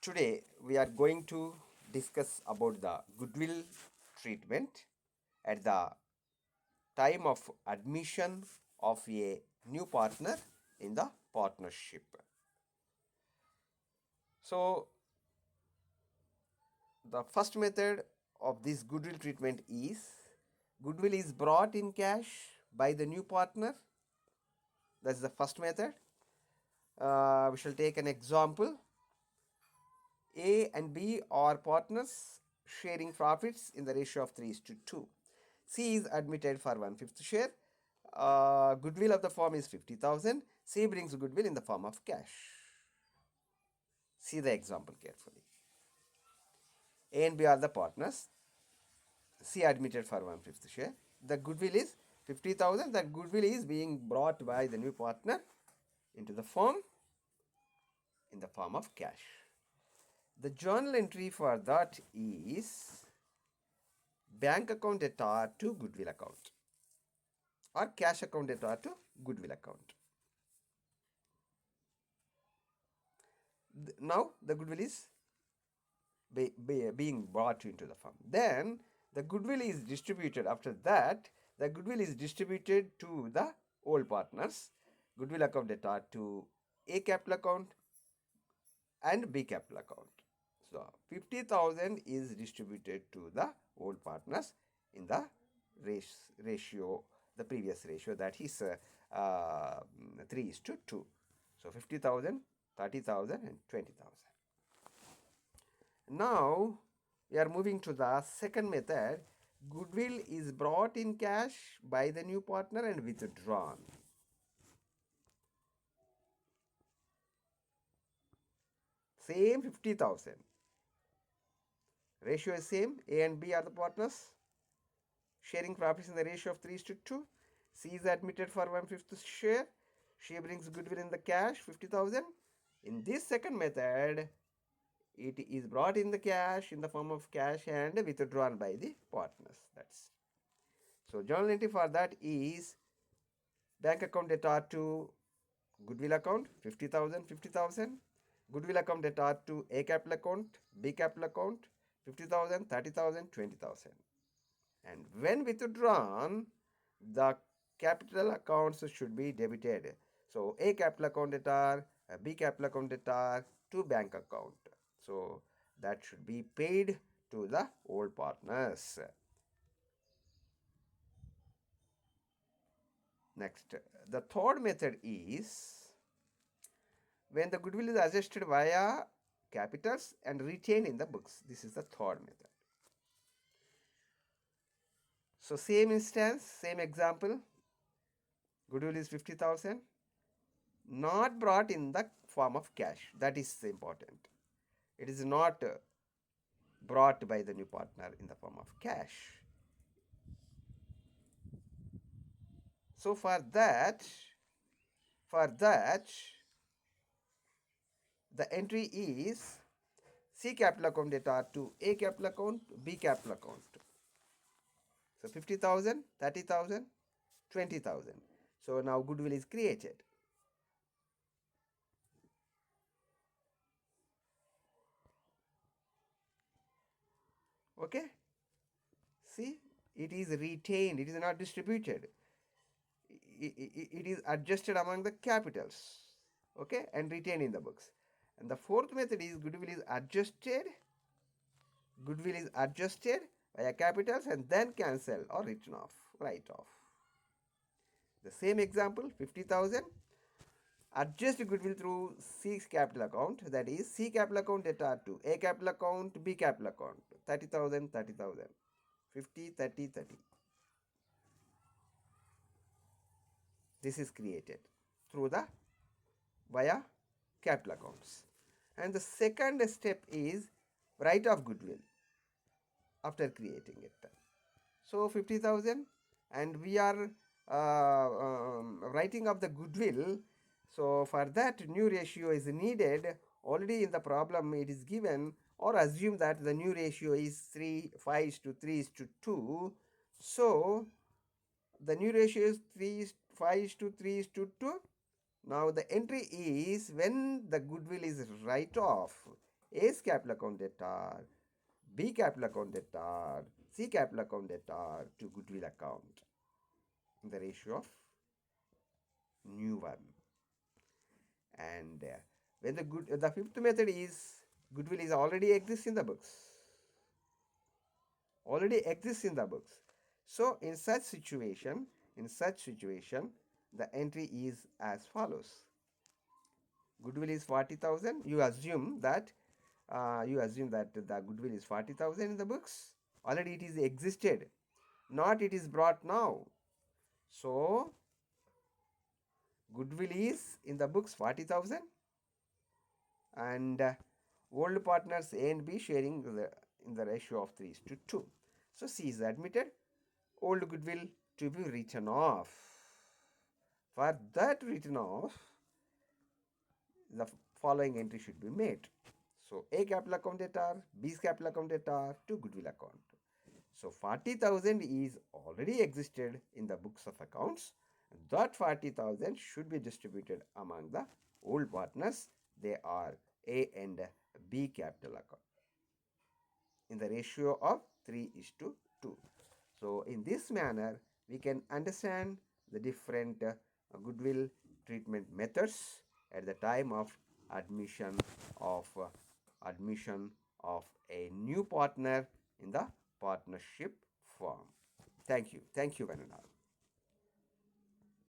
Today we are going to discuss about the goodwill treatment at the time of admission of a new partner in the partnership. So the first method of this goodwill treatment is goodwill is brought in cash by the new partner. That's the first method. We shall take an example. A and B are partners sharing profits in the ratio of 3:2. C is admitted for 1/5 share. Goodwill of the firm is 50,000. C brings goodwill in the form of cash. See the example carefully. A and B are the partners. C admitted for 1/5 share. The goodwill is 50,000. The goodwill is being brought by the new partner into the firm in the form of cash. The journal entry for that is bank account data to goodwill account or cash account data to goodwill account. Now the goodwill is being brought into the firm. Then the goodwill is distributed. After that, the goodwill is distributed to the old partners. Goodwill account data to A capital account and B capital account. So 50,000 is distributed to the old partners in the ratio, the previous ratio, that is 3:2. So 50,000, 30,000 and 20,000. Now we are moving to the second method. Goodwill is brought in cash by the new partner and withdrawn. Same 50,000. Ratio is same. A and B are the partners sharing profits in the ratio of 3:2. C is admitted for 1/5 share. She brings goodwill in the cash 50,000. In this second method, it is brought in the cash in the form of cash and withdrawn by the partners. That's so journal entry for that is bank account data to goodwill account 50,000, 50,000. Goodwill account data to A capital account, B capital account 50,000, 30,000, 20,000. And when withdrawn, the capital accounts should be debited. So A capital account debtor, B capital account debtor to bank account. So that should be paid to the old partners. Next, the third method is when the goodwill is adjusted via capitals and retained in the books. This is the third method. So same instance, same example. Goodwill is 50,000. Not brought in the form of cash. That is important. It is not brought by the new partner in the form of cash. So for that, the entry is C capital account data to A capital account, B capital account. So 50,000, 30,000, 20,000. So now goodwill is created. Okay. See, it is retained. It is not distributed. It is adjusted among the capitals, okay, and retained in the books. And the fourth method is goodwill is adjusted via capitals and then cancel or written off, write off. The same example, 50,000, adjust goodwill through C capital account, that is C capital account debtor to A capital account, B capital account, 30,000, 30,000, 50, 30, 30. This is created through the via capital accounts. And the second step is write off goodwill after creating it. So 50,000 and we are writing off the goodwill. So for that new ratio is needed. Already in the problem it is given, or assume that the new ratio is 5:3:2. So the new ratio is 5:3:2. Now the entry is when the goodwill is write off A's capital account debtor, B capital account debtor, C capital account debtor to goodwill account in the ratio of new one. And when the fifth method is goodwill is already exists in the books, So in such situation, the entry is as follows. Goodwill is 40,000. You assume that the goodwill is 40,000 in the books. Already it is existed, not it is brought now. So goodwill is in the books 40,000, and old partners A and B sharing in the ratio of 3:2. So C is admitted. Old goodwill to be written off. For that written off, the following entry should be made. So A capital account debtor, B's capital account debtor to goodwill account. So 40,000 is already existed in the books of accounts. That 40,000 should be distributed among the old partners. They are A and B capital account in the ratio of 3:2. So in this manner, we can understand the different goodwill treatment methods at the time of admission of a new partner in the partnership firm. Thank you. Thank you, one and all.